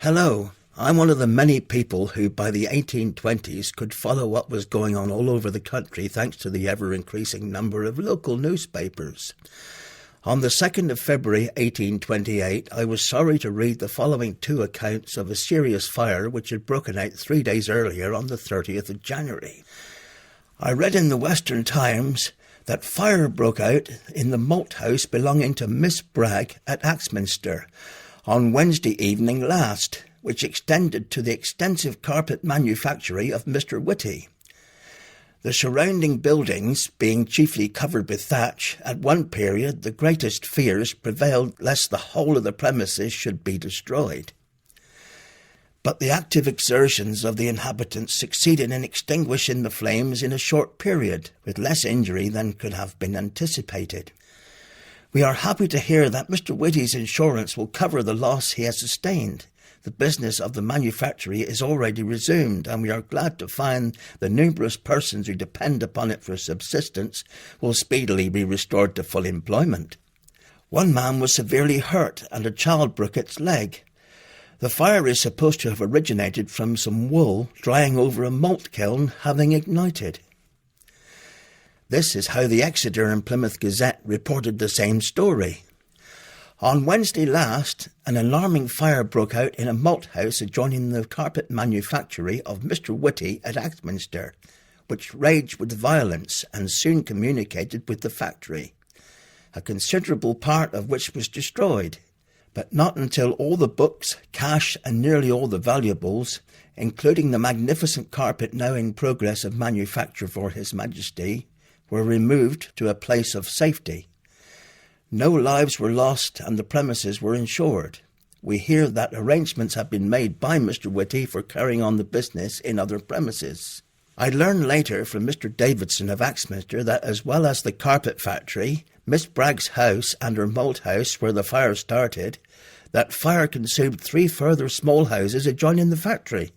Hello, I'm one of the many people who by the 1820s could follow what was going on all over the country thanks to the ever-increasing number of local newspapers. On the 2nd of February 1828, I was sorry to read the following two accounts of a serious fire which had broken out 3 days earlier on the 30th of January. I read in the Western Times that fire broke out in the malt house belonging to Miss Bragg at Axminster on Wednesday evening last, which extended to the extensive carpet manufactory of Mr. Whitty. The surrounding buildings, being chiefly covered with thatch, at one period the greatest fears prevailed lest the whole of the premises should be destroyed. But the active exertions of the inhabitants succeeded in extinguishing the flames in a short period, with less injury than could have been anticipated. We are happy to hear that Mr. Whitty's insurance will cover the loss he has sustained. The business of the manufactory is already resumed, and we are glad to find the numerous persons who depend upon it for subsistence will speedily be restored to full employment. One man was severely hurt, and a child broke its leg. The fire is supposed to have originated from some wool drying over a malt kiln having ignited. This is how the Exeter and Plymouth Gazette reported the same story. On Wednesday last, an alarming fire broke out in a malt house adjoining the carpet manufactory of Mr. Whitty at Axminster, which raged with violence and soon communicated with the factory, a considerable part of which was destroyed, but not until all the books, cash and nearly all the valuables, including the magnificent carpet now in progress of manufacture for His Majesty, were removed to a place of safety. No lives were lost and the premises were insured. We hear that arrangements have been made by Mr. Whitty for carrying on the business in other premises. I learned later from Mr. Davidson of Axminster that as well as the carpet factory, Miss Bragg's house and her malt house where the fire started, that fire consumed 3 further small houses adjoining the factory.